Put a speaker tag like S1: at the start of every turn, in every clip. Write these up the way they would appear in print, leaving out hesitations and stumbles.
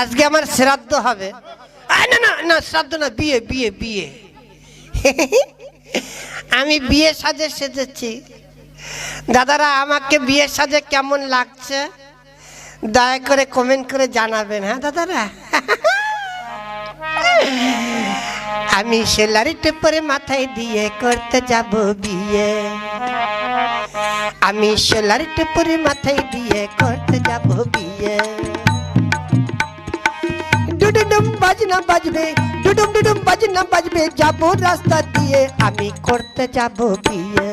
S1: আজকে আমার শ্রাদ্ধ হবে। না না না, শ্রাদ্ধ না, বিয়ে বিয়ে বিয়ে। আমি বিয়ে সাজে সেজেছি। দাদারা আমাকে বিয়ে সাজে কেমন লাগছে দয়া করে কমেন্ট করে জানাবেন। হ্যাঁ দাদারা, আমি সেলারিটা পরে মাথায় দিয়ে করতে যাব বিয়ে। আমি সেলারিটা পরে মাথায় দিয়ে করতে যাব বিয়ে। ডুডুডুম বাজনা বাজবে, ডুডুম ডুডুম বাজনা বাজবে, যাব রাস্তা দিয়ে আমি করতে যাব বিয়ে।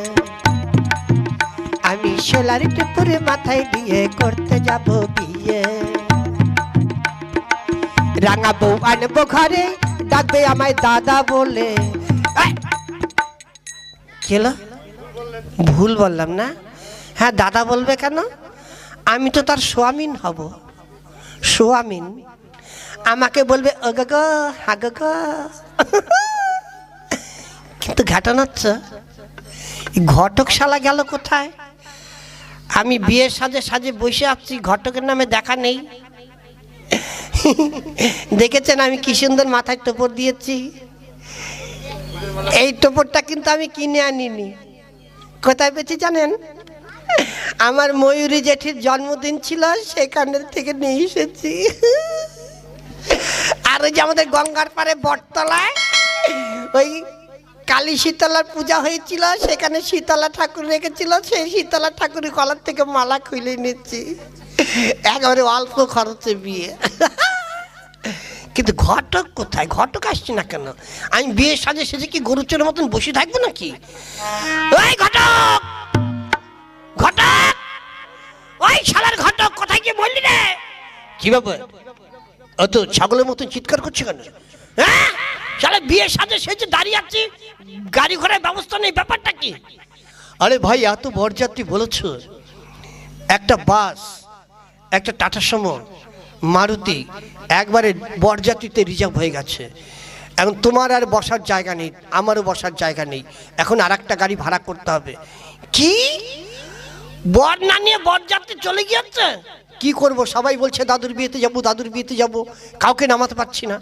S1: আমি সেলারিটা পরে মাথায় দিয়ে করতে যাব বিয়ে। রাঙা বউ আনবো ঘরে, ডাকবে আমায় দাদা বলে। কেলো ভুল বললাম না? হ্যাঁ দাদা বলবে কেন? আমি তো তার স্বামীন হব। স্বামীন আমাকে বলবে ওগো হাগো। কিন্তু ঘটনা হচ্ছে ঘটক শালা গেল কোথায়? আমি বিয়ের সাজে সাজে বসে আছি, ঘটকের নামে দেখা নেই। দেখেছেন আমি কি সুন্দর মাথায় টোপর দিয়েছি। এই টোপরটা কিন্তু আমি কিনে আনিনি। কোথায় পেয়েছি জানেন? আমার ময়ূরী জেঠির জন্মদিন ছিল, সেখানের থেকে নিয়ে এসেছি। আর ওই যে আমাদের গঙ্গার পাড়ে বটতলায় ওই কালী শীতলার পূজা হয়েছিল, সেখানে শীতলা ঠাকুর রেখেছিল, সেই শীতলা ঠাকুরের গলার থেকে মালা খুলে নিচ্ছি। একেবারে অল্প খরচে বিয়ে। কিন্তু ঘটক কোথায়? ঘটক আসছে না কেন? আমি বিয়ের সাজে সেজে কি গরুচোরের মতন বসে থাকবো নাকি? ওই ঘটক, ঘটক, ওই শালার ঘটক কোথায় গিয়ে বললি রে? কি ব্যাপার অত ছাগলের মতন চিৎকার করছে কেন? হ্যাঁ শালা বিয়ের সাজে সেজে দাঁড়িয়ে আছি, গাড়ি ঘোড়ার ব্যবস্থা নেই, ব্যাপারটা কি? আরে ভাই এত বরযাত্রী বলেছ, একটা বাস, একটা টাটা সুমো, মারুতি একবারে বরযাত্রীতে রিজার্ভ হয়ে গেছে। এখন তোমার আর বসার জায়গা নেই, আমারও বসার জায়গা নেই, এখন আর একটা গাড়ি ভাড়া করতে হবে। কি বর না নিয়ে বরযাত্রী চলে গিয়েছে? কি করব, সবাই বলছে দাদুর বিয়েতে যাবো, দাদুর বিয়েতে যাবো, কাউকে নামাতে পারছি না।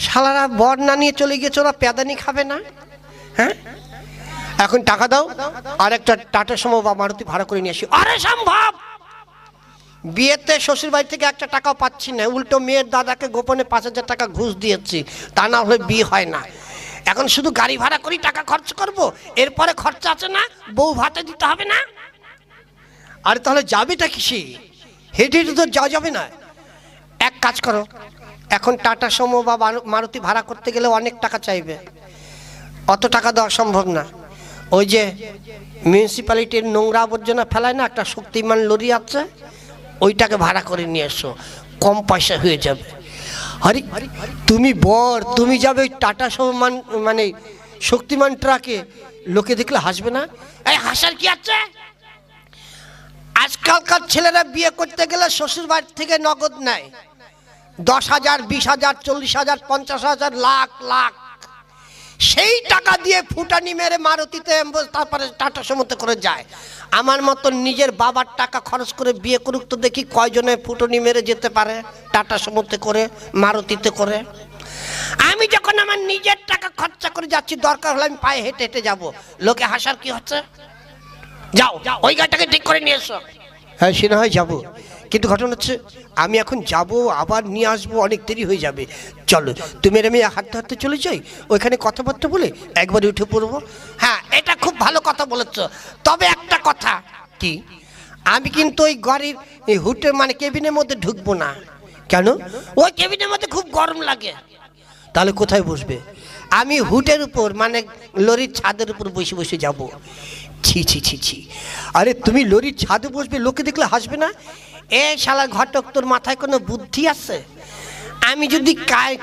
S1: শালারা বর না নিয়ে চলে গিয়েছে, ওরা প্যাদানি খাবে না? হ্যাঁ এখন টাকা দাও, আর একটা টাটা সুমো বা মারুতি ভাড়া করে নিয়ে আসি। আরে সম্ভব, বিয়েতে শ্বশুর বাড়ি থেকে একটা টাকাও পাচ্ছি না, উল্টো মেয়ের দাদাকে গোপনে 5,000 টাকা ঘুষ দিয়েছি, তা না হলে বিয়ে হয় না। এখন শুধু গাড়ি ভাড়া করি টাকা খরচ করব, এরপরে খরচা আছে না, বউ ভাতে দিতে হবে না? আরে তাহলে যাবেটা কিসে? হেঁটে হেঁটে তো যাওয়া যাবে না। এক কাজ করো, এখন টাটা সুমো বা মারুতি ভাড়া করতে গেলে অনেক টাকা চাইবে, অত টাকা দেওয়া সম্ভব না। ওই যে মিউনিসিপ্যালিটির নোংরা আবর্জনা ফেলায় না, একটা শক্তিমান লরি আছে, ওইটাকে ভাড়া করে নিয়ে এসো, কম পয়সা হয়ে যাবে। আরে তুমি বর, তুমি যাবে ওই টাটা সুমো মানে শক্তিমান ট্রাকে, লোকে দেখলে হাসবে না? এই হাসার কি আছে? আজকালকার ছেলেরা বিয়ে করতে গেলে শ্বশুর বাড়ি থেকে নগদ নেয় 10,000, 20,000, 40,000, 50,000, লাখ লাখ। সেই টাকা দিয়ে ফুটানি মেরে মারুতিতে, তারপরে টাটা সুমোতে করে যায়। আমার মতন নিজের বাবার টাকা খরচ করে বিয়ে করুক তো দেখি কয়জনে ফুটানি মেরে যেতে পারে টাটা সুমোতে করে, মারুতিতে করে। আমি যখন আমার নিজের টাকা খরচা করে যাচ্ছি, দরকার হলে আমি পায়ে হেঁটে হেঁটে যাবো, লোকে হাসার কি হচ্ছে? যাও ওই গাড়িটাকে ঠিক করে নিয়ে এসো। হ্যাঁ সে না হয় যাবো, কিন্তু ঘটনা হচ্ছে আমি এখন যাব, আবার নিয়ে আসবো, অনেক দেরি হয়ে যাবে। চলো তুমি আর আমি হাঁটতে হাঁটতে চলে যাই, ওইখানে কথাবার্তা বলে একবারে উঠে পড়বো। হ্যাঁ এটা খুব ভালো কথা বলেছ, তবে একটা কথা। কি? আমি কিন্তু ওই গাড়ির হুটে মানে কেবিনের মধ্যে ঢুকবো না। কেন? ওই কেবিনের মধ্যে খুব গরম লাগে। তাহলে কোথায় বসবে? আমি হুটের উপর মানে লরির ছাদের উপর বসে বসে যাব। ছি ছি ছি ছি, আরে তুমি লরির ছাদে বসবে, লোকে দেখলে হাসবে না? এ শালা ঘটক, তোর মাথায় কোনো বুদ্ধি আছে? আমি যদি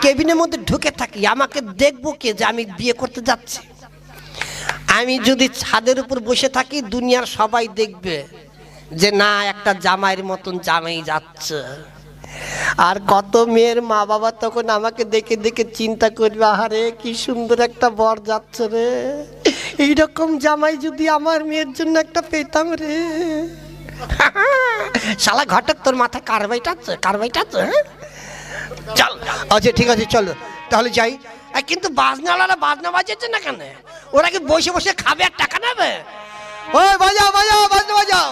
S1: কেবিনের মধ্যে ঢুকে থাকি, আমাকে দেখবো কে যে আমি বিয়ে করতে যাচ্ছি? আমি যদি ছাদের উপর বসে থাকি, দুনিয়ার সবাই দেখবে যে না একটা জামাইয়ের মতন জামাই যাচ্ছে। আর কত মেয়ের মা বাবা তখন আমাকে দেখে দেখে চিন্তা করবে, আরে কি সুন্দর একটা বর যাচ্ছে রে, এইরকম জামাই যদি আমার মেয়ের জন্য একটা পেতাম রে। শালা ঘটক, তোর মাথায় কারবাইটা আছে? কারবাইটা আছে? চল। আচ্ছা ঠিক আছে চলো তাহলে যাই। কিন্তু বাজনাওয়ালারা বাজনা বাজাচ্ছে না কেন? ওরা কি বসে বসে খাবে আর টাকা নেবে? ওই বাজাও বাজাও বাজনা বাজাও।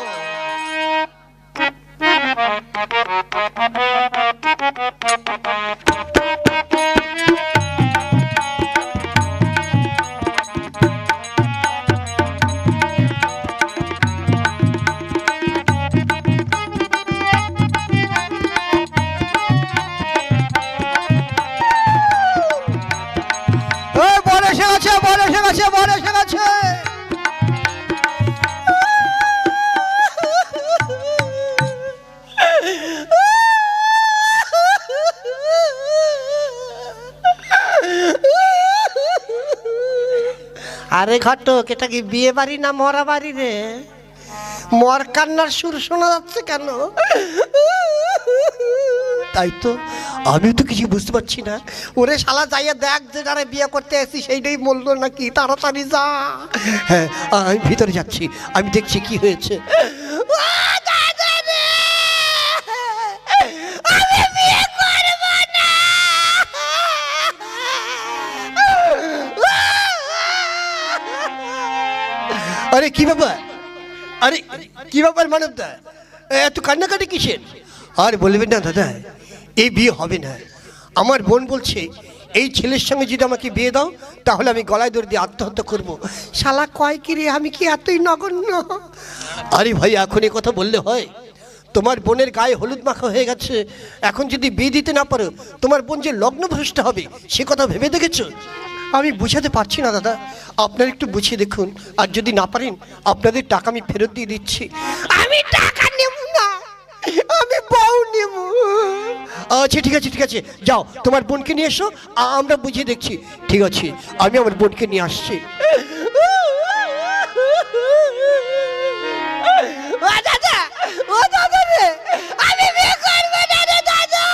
S1: আরে ঘটক, এটা কি বিয়ে বাড়ি না মরা বাড়ি রে? মর কান্নার সুর শোনা যাচ্ছে কেন? তাই তো আমি তো কিছু বুঝতে পারছি না। ওরে শালা যাইয়া দেখ যে যারা বিয়ে করতে এসেছি সেইটাই বললো নাকি, তাড়াতাড়ি যা। হ্যাঁ আমি ভিতরে যাচ্ছি, আমি দেখছি কি হয়েছে। আরে কি ব্যাপার? আরে কি ব্যাপার মানবদা, এত কান্নাকাটি কিসের? আর বলবেন না দাদা, এই বিয়ে হবে না। আমার বোন বলছে এই ছেলের সঙ্গে যদি আমাকে বিয়ে দাও তাহলে আমি গলায় দড়ি দিয়ে আত্মহত্যা করবো। শালা কয় কি রে, আমি কি এতই নগণ্য? আরে ভাই এখন এ কথা বললে হয়? তোমার বোনের গায়ে হলুদ মাখা হয়ে গেছে, এখন যদি বিয়ে দিতে না পারো তোমার বোন যে লগ্নভ্রষ্ট হবে সে কথা ভেবে দেখেছো? আমি বুঝাতে পারছি না দাদা, আপনারা একটু বুঝিয়ে দেখুন। আর যদি না পারেন আপনাদের টাকা আমি ফেরত দিয়ে দিচ্ছি। আমি টাকা নেব না, আমি বউ নেব। আচ্ছা ঠিক আছে ঠিক আছে, যাও তোমার বোনকে নিয়ে এসো, আমরা বুঝিয়ে দেখছি। ঠিক আছে আমি আমার বোনকে নিয়ে আসছি। ও দাদা, ও দাদা রে, আমি বিয়ে করব না রে দাদা,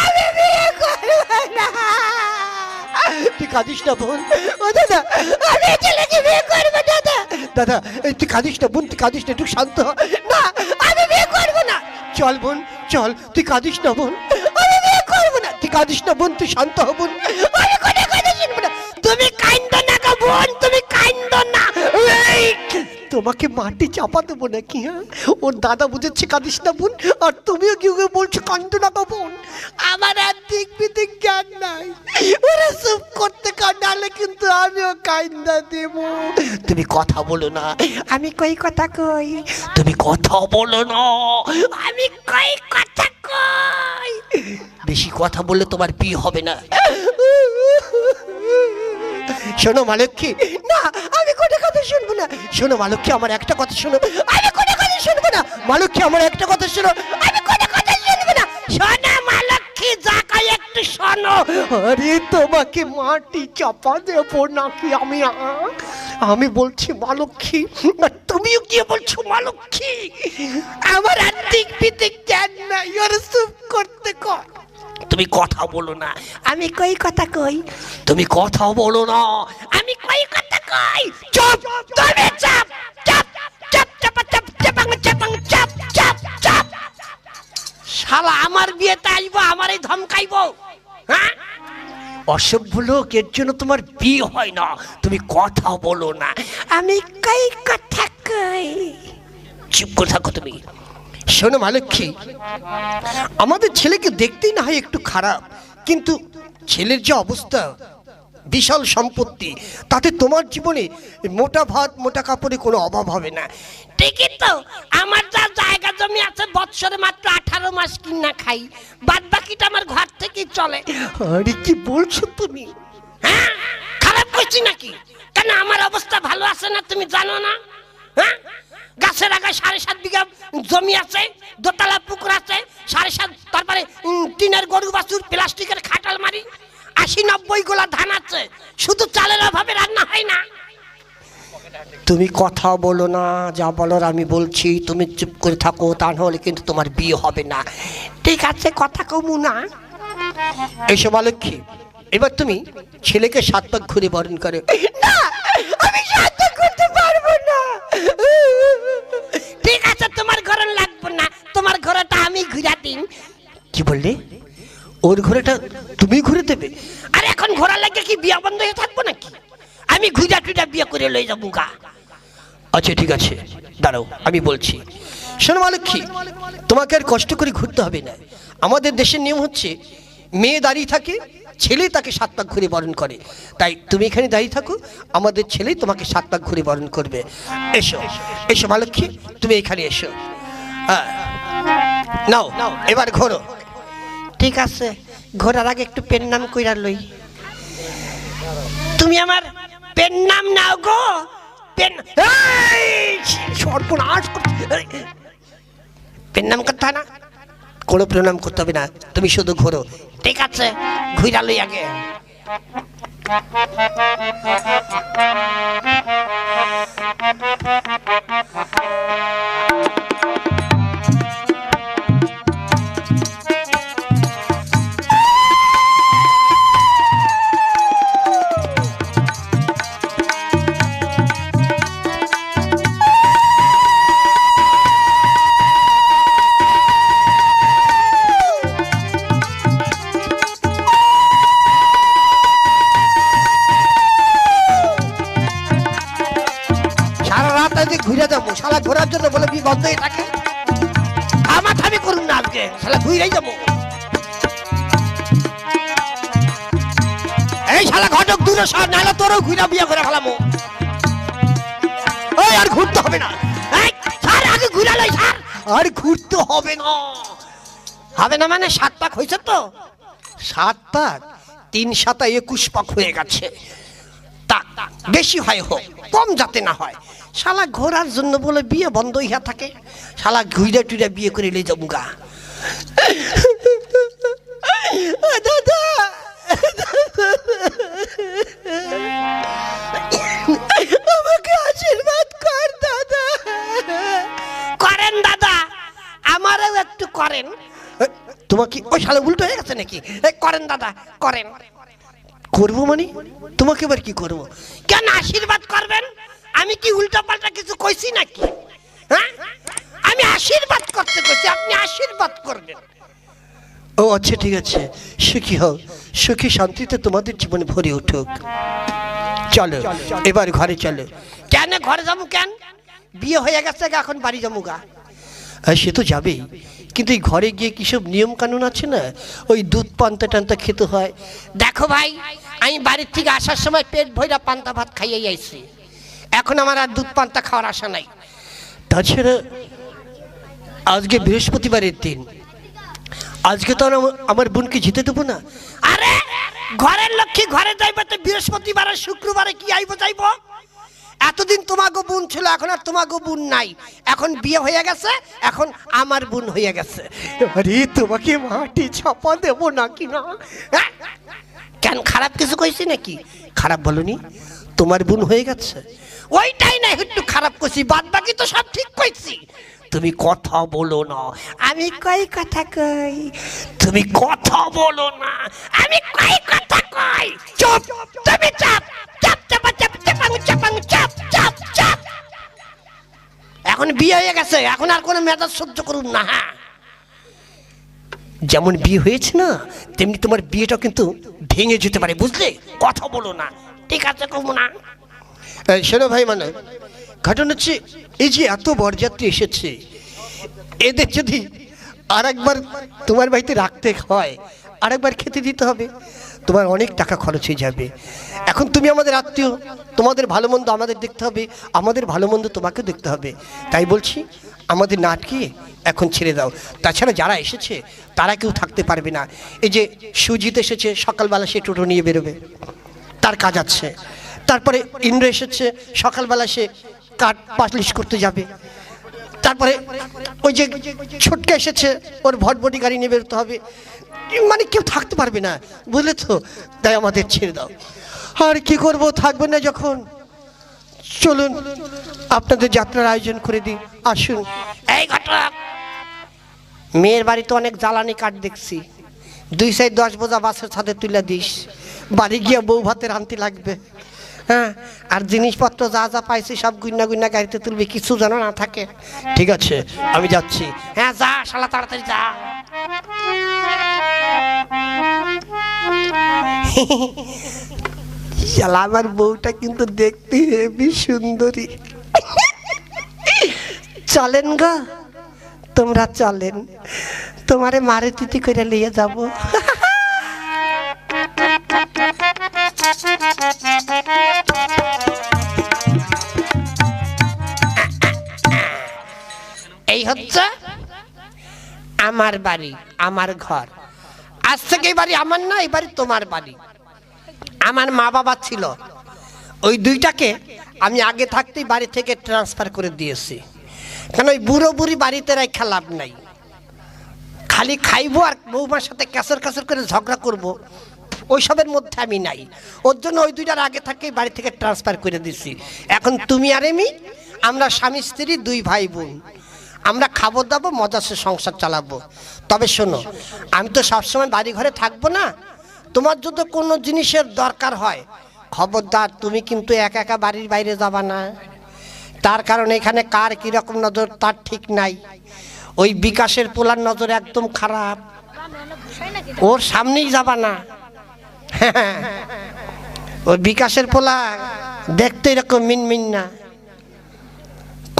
S1: আমি বিয়ে করব না। তুই কাঁদিস না বোন। ও দাদা, আমি ছেলেকে বিয়ে করব না দাদা। দাদা তুই কাঁদিস না বোন, তুই কাঁদিস না, একটু শান্ত হ। না আমি বিয়ে করব না। চল বোন চল, তুই কাঁদিস না বোন, আমি বিয়ে করব না। তুই কাঁদিস না বোন, তুই শান্ত হ বোন, আমি কোনো কথা শুনবো না। তুমি কাঁদো না গো বোন, তুমি কাঁদো না। তোমাকে মাটি চাপা দেবো নাকি? হ্যাঁ, ওর দাদা বুঝেছে কাঁদিস না বোন, আর তুমিও কি ওকে বলছো কাঁদো না গো বোন? আমার আর দিক বিদিক জ্ঞান নাই, ওরা চুপ করতে কাঁদালে কিন্তু আমিও কাঁদা দেব। তুমি কথা বলো না। আমি কই কথা কই? তুমি কথা বলো না। আমি কই কথা কই? বেশি কথা বললে তোমার বিয়ে হবে না। শোনো মালক্ষী। না আমি কোনো কথা শুনবো না। শোনো মালক্ষী, আমার একটা কথা শোনো। আমি কোনো কথা শুনবো না। মালক্ষী আমার একটা কথা শোনো, আমি কোনো কথা শুনবো না। শোনো মালক্ষী, যা কই একটু শোনো। আরে তোমাকে মাটি চাপা দেবো নাকি আমি? আমি বলছি মালক্ষী, আর তুমিও গিয়ে বলছো মালক্ষী। আমার আর দিক বিদিক জ্ঞান নাই, ওর চুপ করতে কর। তুমি কথা বলো না। আমি কই কথা কই? তুমি কথা বলো না। আমি কই কথা কই? চুপ, তুমি চুপ, চুপ চুপ চুপ চুপ চাপাং চাপাং চুপ চুপ চুপ। শালা আমার বিয়েতে আইবো, আমারই ধমকাইবো? হ্যাঁ, অসভ্য লোক, এর জন্য তোমার বিয়ে হয় না। তুমি কথা বলো না। আমি কই কথা কই? চুপ করে থাকো তুমি। শোনো মালক্ষী, আমাদের ছেলেকে দেখতেই না হয় একটু খারাপ, কিন্তু ছেলের যে অবস্থা, বিশাল সম্পত্তি, তাতে তোমার জীবনে মোটা ভাত মোটা কাপড়ে কোনো অভাব হবে না। ঠিকই তো, আমার যা জায়গা জমি আছে বৎসরে মাত্র 18 মাস কিনা খাই, বাদ বাকিটা আমার ঘর থেকেই চলে। আরে কি বলছো তুমি? হ্যাঁ, খারাপ করছি নাকি? কেন আমার অবস্থা ভালো আছে না তুমি জানো না? হ্যাঁ, গাছের আগায় 7.5 বিঘা জমি আছে, দোতলা পুকুর আছে, 7.5, তারপরে টিনের গরু বাছুর, প্লাস্টিকের খাটাল মারি, 80-90 গোলা ধান আছে, শুধু চালের অভাবে রান্না হয় না। তুমি কথা বলো না, যা বলার আমি বলছি, তুমি চুপ করে থাকো, তা নাহলে কিন্তু তোমার বিয়ে হবে না। ঠিক আছে, কথা কমু না। এসো মালক্ষী, এবার তুমি ছেলেকে 7 পাক ঘুরে বরণ করো। না, আমি 7 পাক করতে পারবো না। ঠিক আছে, তোমার ঘরণ লাগবে না, তোমার ঘরটা আমি ঘুরা দিন। কি বললে? ও ওর ঘোড়াটা তুমি ঘুরে দেবে? আরে এখন ঘোড়া লাগে কি বিয়া বন্ধ হয়ে থাকবো নাকি? আমি ঘুরা টুরা বিয়ে করে লই যাবো গা। আচ্ছা ঠিক আছে, দাঁড়াও আমি বলছি। শোনো মা লক্ষ্মী, তোমাকে আর কষ্ট করে ঘুরতে হবে না। আমাদের দেশের নিয়ম হচ্ছে মেয়ে দাঁড়িয়ে থাকে, ছেলে তাকে 7 পাক ঘুরে বরণ করে। তাই তুমি এখানে দাঁড়িয়ে থাকো, আমাদের ছেলেই তোমাকে 7 পাক ঘুরে বরণ করবে। এসো এসো মা লক্ষ্মী, তুমি এখানে এসো। নাও এবার ঘোরো। ঠিক আছে, ঘোরার আগে একটু পেন নাম কইরা লই। তুমি আমার পেন নাম নাও গো। পেন সর্বনাশ, পেন নাম করতে হয় না? কোনো প্রণাম করতে হবে না, তুমি শুধু ঘোরো। ঠিক আছে, ঘুরা লই আগে। ঘুরে যাবো শালা, ঘোরার জন্য বলে বি বন্ধ হয়ে থাকে। আমার থামি করুন না আজকে, শালা ঘুরেই যাবো। এই শালা ঘটক দূরে সর, নাহলে তোরও ঘুরা বিয়ে করে ফেলামো। ওই আর ঘুরতে হবে না, স্যার আগে ঘুরা লই স্যার। আর ঘুরতে হবে না, হবে না মানে 7 পাক হয়েছে তো। 7 পাক 3 7 21 পাক হয়ে গেছে। তা বেশি হয় হোক, কম যাতে না হয়। শালা ঘোরার জন্য বলে বিয়ে বন্ধ হইয়া থাকে, শালা ঘুরে টুরে বিয়ে করে নিয়ে যাবো গা। দাদা আমাকে আশীর্বাদ কর দাদা। করেন দাদা, আমারও একটু করেন। তোমাকে ওই শালা উল্টো হয়ে গেছে নাকি? করেন দাদা করেন। করবো মানে তোমাকে এবার কি করবো? কেন আশীর্বাদ করবেন? আমি কি উল্টা পাল্টা কিছু কইছি নাকি? হ্যাঁ, আমি আশীর্বাদ করতে কইছি, আপনি আশীর্বাদ করবেন। ও আচ্ছা ঠিক আছে, সুখী হও, সুখী শান্তিতে তোমাদের জীবনে ভরে উঠুক। চলো এবার ঘরে চলো। কেন ঘরে যাবো? কেন বিয়ে হয়ে গেছে, এখন বাড়ি যাবো গা। সে তো যাবেই, কিন্তু এই ঘরে গিয়ে কিসব নিয়ম কানুন আছে না, ওই দুধ পান্তা টান্তা খেতে হয়। দেখো ভাই, আমি বাড়ির থেকে আসার সময় পেট ভরা পান্তা ভাত খাইয়ে আইছি, এখন আমার আর দুধ পান্তা খাওয়ার আশা নাই। তাছাড়া আজকে বৃহস্পতিবারের দিন, আজকে তো আমার বোনকে যেতে দেবো না। আরে ঘরের লক্ষ্মী ঘরে যাইবে তো বৃহস্পতিবারে শুক্রবারে কি আইব যাইব? এতদিন তোমাগো বোন ছিল, এখন আর তোমাগো বোন নাই, এখন বিয়ে হয়ে গেছে, এখন আমার বোন হয়ে গেছে। আরে তোমাকে মাটি ছাপা দেবো নাকি না? কেন খারাপ কিছু কইছি নাকি? খারাপ বলনি, তোমার বোন হয়ে গেছে ওইটাই না একটু খারাপ কইছি, বাদ বাকি তো সব ঠিক কইছি। তুমি কথা বলো না, আমি কই কথা কই। তুমি কথা বলো না, আমি কই কথা কই। চুপ, তুমি চুপ। চাপ চাপ চাপ চাপাং চাপাং চাপ চাপ চাপ। এখন বিয়ে হয়ে গেছে, এখন আর কোনো মেজাজ সহ্য করুন না। হ্যাঁ, যেমন বিয়ে হয়েছে না, তেমনি তোমার বিয়েটা কিন্তু ভেঙে যেতে পারে, বুঝলে? কথা বলো না, ঠিক আছে? কমু না। শোনো ভাই, মানে ঘটনা হচ্ছে এই যে এত বরযাত্রী এসেছে, এদের যদি আর একবার তোমার বাড়িতে রাখতে হয়, আর একবার খেতে দিতে হবে, তোমার অনেক টাকা খরচ হয়ে যাবে। এখন তুমি আমাদের আত্মীয়, তোমাদের ভালো মন্দ আমাদের দেখতে হবে, আমাদের ভালো মন্দ তোমাকে দেখতে হবে। তাই বলছি আমাদের নাটকে এখন ছেড়ে দাও। তাছাড়া যারা এসেছে তারা কেউ থাকতে পারবে না। এই যে সুজিত এসেছে, সকালবেলা সে টোটো নিয়ে বেরোবে, তার কাজ আছে। তারপরে ইন্দ্র এসেছে, সকালবেলা সে কাঠ পালিশ করতে যাবে। তারপরে ওই যে ছোটকা এসেছে, ওর ভটভটি গাড়ি নিয়ে বেরোতে হবে। মানে কেউ থাকতে পারবে না, বুঝলে তো? তাই আমাদের ছেড়ে দাও। আর কি করব, থাকবে না যখন। চলুন আপনাদের যাত্রার আয়োজন করে দিই, আসুন। এই ঘটনা, মেয়ের বাড়িতে অনেক জ্বালানি কাঠ দেখছি, 2 সাইড 10 বোঝা বাসের ছাদে তুলে দিস, বাড়ি গিয়ে বউ ভাতের আনতে লাগবে। হ্যাঁ, আর জিনিসপত্র যা যা পাইছি সব গুন্না গুন্না গাড়িতে তুলবি, কিছু যেন না থাকে। ঠিক আছে, আমি যাচ্ছি। হ্যাঁ যা শালা, তাড়াতাড়ি যা। শালা আমার বউটা কিন্তু দেখতে হেবি সুন্দরী। চলেন গো, তোমরা চলেন, তোমারে মারুতিতে করে নিয়ে যাব। এই হচ্ছে আমার বাড়ি, আমার ঘর। আজ থেকে এই বাড়ি আমার না, এই বাড়ি তোমার বাড়ি। আমার মা বাবা ছিল, ওই দুইটাকে আমি আগে থাকতেই বাড়ি থেকে ট্রান্সফার করে দিয়েছি। কারণ ওই বুড়ো বুড়ি বাড়িতে রাখা লাভ নাই, খালি খাইবো আর বৌমার সাথে ক্যাসর ক্যাসর করে ঝগড়া করবো, ওইসবের মধ্যে আমি নাই। ওর জন্য ওই দুইটার আগে থাকতেই বাড়ি থেকে ট্রান্সফার করে দিছি। এখন তুমি আর আমি, আমরা স্বামী স্ত্রী দুই ভাই বোন, আমরা খাবো দাবো, মজা সে সংসার চালাবো। তবে শোনো, আমি তো সবসময় বাড়ি ঘরে থাকবো না, তোমার যদি কোনো জিনিসের দরকার হয় খবরদার, তুমি কিন্তু একা একা বাড়ির বাইরে যাবা না। তার কারণ এখানে কার কীরকম নজর তার ঠিক নাই। ওই বিকাশের পোলার নজর একদম খারাপ, ওর সামনেই যাবা না। ওই বিকাশের পোলা দেখতে এরকম মিনমিন না,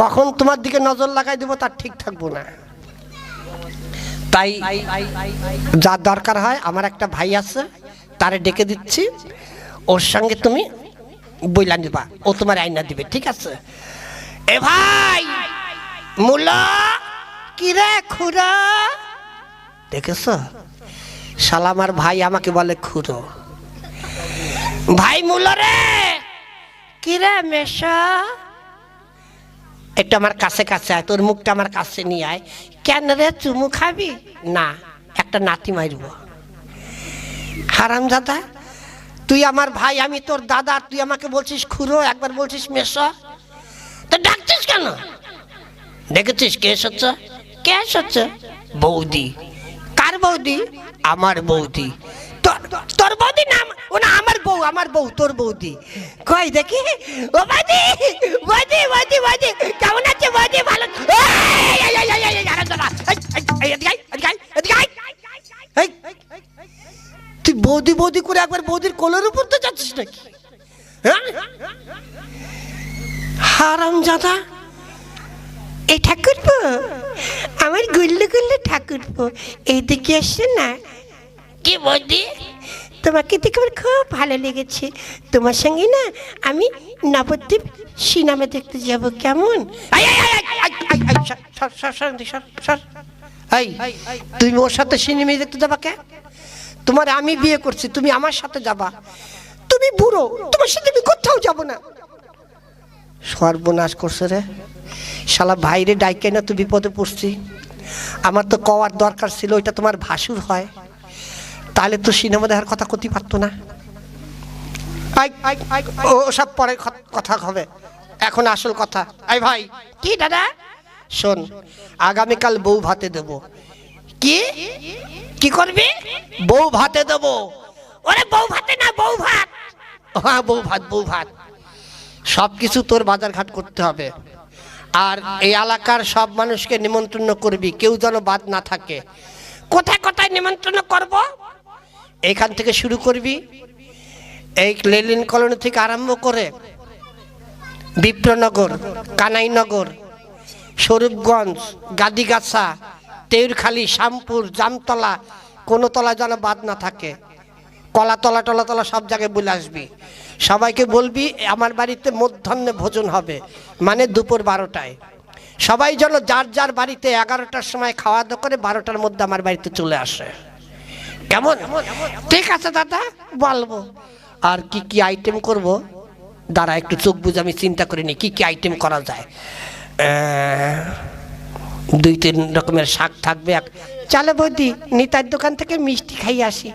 S1: কখন তোমার দিকে নজর লাগাই দেবো তার ঠিক থাকবো না। তাই যা দরকার হয়, আমার একটা ভাই আছে, তারে ডেকে দিচ্ছি, ওর সঙ্গে তুমি বইলা নিবা, ও তোমার আইনা দিবে, ঠিক আছে? এ ভাই মুলা, কি রে খুড়ো? দেখেছ শালা আমার ভাই আমাকে বলে খুড়ো। ভাই মুলো রে, কি রে মেশা, একটু আমার কাছে কাছে আয়, তোর মুখটা আমার কাছে নিয়ে আয়। কেন রে, চুমু খাবি? না, একটা নাতি মারব। হারামজাদা, তুই আমার ভাই, আমি তোর দাদা, তুই আমাকে বলছিস খুড়ো, একবার বলছিস মেশা, তো ডাকছিস কেন? দেখেছিস কে এসেছে? কে এসেছে? বৌদি। কার বৌদি? আমার বৌদি। তোর বৌদি না? ও না, আমার বউ, আমার বউ, তোর বৌদি। কই দেখি। ও বৌদি, বৌদি, বৌদি, বৌদি, কেমন আছে বৌদি? ভালো। তুই বৌদি বৌদি করে একবার বৌদির কোলের উপর তো যাচ্ছিস নাকি? হ্যাঁ হারামজাদা, এই ঠাকুরপো, আমার গুল্লু গুল্লু ঠাকুরপো, এইদিকে আসছে না। কি বৌদি? তোমাকে দেখে আমার খুব ভালো লেগেছে, তোমার সঙ্গে না আমি নবদ্বীপ সিনেমা দেখতে যাব, কেমন? তুমি ওর সাথে সিনেমা দেখতে যাবা কে? তোমার আমি বিয়ে করছি, তুমি আমার সাথে যাবা? তুমি বুড়ো, তোমার সাথে আমি কোথাও যাব না। সর্বনাশ করছে রে শালা, ভাইরে ডাইকে না তুই বিপদে পড়ছি। আমার তো কওয়ার দরকার ছিল, ওইটা তোমার ভাসুর হয়, তাহলে তো সিনেমা দেখার কথা করতে পারতো না। ও সব পরে কথা হবে, এখন আসল কথা। আই ভাই। কি দাদা? শোন, আগামীকাল বউ ভাতে দেব। কি কি করবি? বউ ভাতে দেব। ওরে বউ ভাতে না, বউ ভাত। হ্যাঁ বউ ভাত, বউ ভাত। সব কিছু তোর বাজার ঘাট করতে হবে, আর এই এলাকার সব মানুষকে নিমন্ত্রণ করবি, কেউ যেন বাদ না থাকে। কোথায় কোথায় নিমন্ত্রণ করব? এখান থেকে শুরু করবি, এই লেলিন কলোনি থেকে আরম্ভ করে বিপ্রনগর, কানাইনগর, স্বরূপগঞ্জ, গাদিগাছা, তেউরখালী, শ্যামপুর, জামতলা, কোনো তলা যেন বাদ না থাকে। কলাতলা টলাতলা সব জায়গায় বলে আসবি। সবাইকে বলবি আমার বাড়িতে মধ্যাহ্নে ভোজন হবে, মানে দুপুর 12টায়। সবাই যেন যার যার বাড়িতে 11টার সময় খাওয়া দাওয়া করে 12টার মধ্যে আমার বাড়িতে চলে আসে, কেমন? ঠিক আছে দাদা, বলবো। আর কি কি আইটেম করব, দাঁড়া একটু চোখ বুঝে আমি চিন্তা করিনি কি কি আইটেম করা যায়। 2-3 রকমের শাক থাকবে। চলো বৌদি, নিতার দোকান থেকে মিষ্টি খাইয়ে আসি,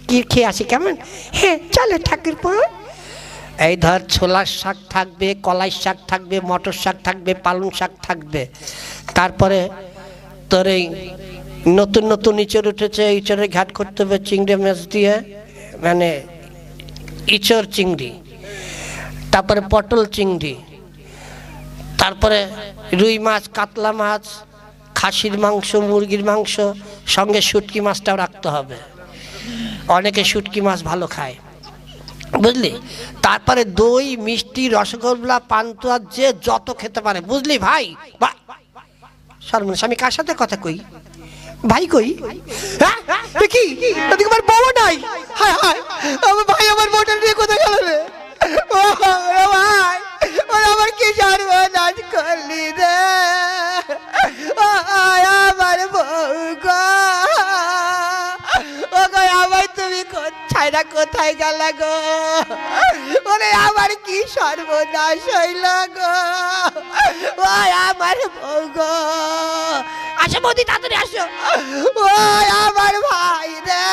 S1: কি খেয়ে আসি, কেমন? হ্যাঁ চলো ঠাকুরপো। এই ধর ছোলার শাক থাকবে, কলাই শাক থাকবে, মটর শাক থাকবে, পালং শাক থাকবে। তারপরে তোর এই নতুন নতুন ইঁচড় উঠেছে, ইঁচড়ের ঘাট করতে হবে চিংড়ি মাছ দিয়ে, মানে ইঁচড় চিংড়ি। তারপরে পটল চিংড়ি, তারপরে রুই মাছ, কাতলা মাছ, খাসির মাংস, মুরগির মাংস, সঙ্গে শুটকি মাছটাও রাখতে হবে। অনেকে শুটকি মাছ ভালো খায়। বুঝলি? তারপরে দই, মিষ্টি, রসগোল্লা, পান্তুয়া যে যত খেতে পারে, বুঝলি ভাই? সর্বনাশ, আমি কার সাথে কথা কই? ভাই কই? কি আমার বউ নাই? হায় হায়, আমার ভাই আমার বউটা নিয়ে কোথায় গেল রে? ও ভাই, আমার কি সর্বনাশ করলি রে? আমার বউ গো, ও গো আমার তুমি ছাইরা কোথায় গেল গো? ওরে আমার কি সর্বনাশ হইল গো? ও আমার বউ গো, আসো বৌদি, তাড়াতাড়ি আসো। ওই আমার ভাই রে,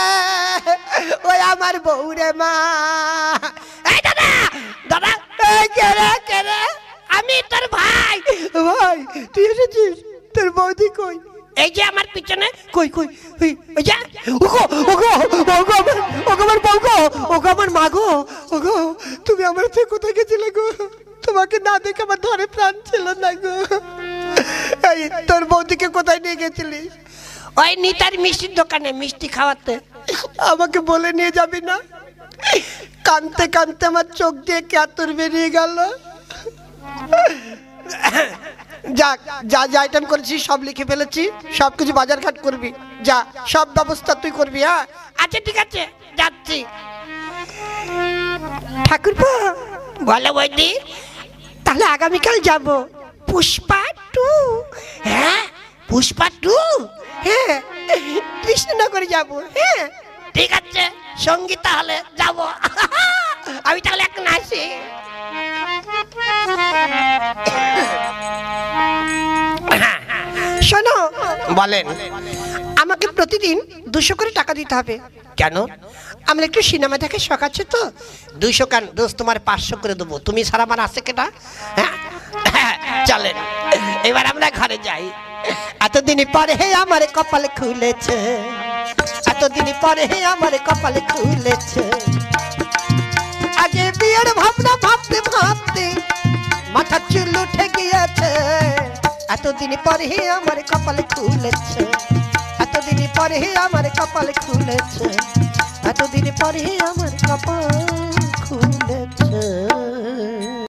S1: ওই আমার বউ রে মা। এই দাদা, দাদা, কে রে, কে রে? আমি তোর ভাই। ভাই তুই এসেছিস? তোর বৌদি কই? এই যে আমার পিছনে। কই কই? ওই যে, ওগো ওগো ওগো, আমার বউ গো, ওগো আমার মা গো। ওগো তুমি আমার থেকে কোথায় গেছিলে গো? তোমাকে না দেখে আমার ধরে প্রাণ ছিল না গো। এই তোর বৌদিকে কোথায় নিয়ে গেছিলিস? ওই নিতার মিষ্টির দোকানে মিষ্টি খাওয়াতে। আমাকে বলে নিয়ে যাবি না? কানতে কানতে আমার চোখ দিয়ে কাতর বেরিয়ে গেল। যাক, যা যা আইটেম করেছি সব লিখে ফেলেছি, সবকিছু বাজার ঘাট করবি, যা সব ব্যবস্থা তুই করবি। হ্যাঁ আচ্ছা ঠিক আছে, যাচ্ছি। ঠাকুরপো, বলো বৌদি। তাহলে আগামীকাল যাব পুষ্পা 2। হ্যাঁ পুষ্পা 2? হ্যাঁ কৃষ্ণনগরে যাব। হ্যাঁ ঠিক আছে, সঙ্গী তাহলে যাব। আমি তাহলে এখন আসি। শোনো, বলেন। আমাকে প্রতিদিন 200 করে টাকা দিতে হবে। কেন? আমার একটু সিনেমা দেখে শখ আছে তো। 200 কেন দোস্ত, তোমার 500 করে দেবো। তুমি সারা আমার আছে কেটা? চলেন এবার আমরা ঘরে যাই। এতদিন পরে আমার কপালে খুলেছে, এতদিন পরে আমার কপালে খুলেছে। আগে বিয়ের ভাবনা ভাবতে ভাবতে মাথা চুল উঠে গিয়েছে। এতদিন পরে আমার কপালে খুলেছে, এতদিন পরে আমার কপালে খুলেছে, এতদিন পরে আমার কপাল খুলেছে।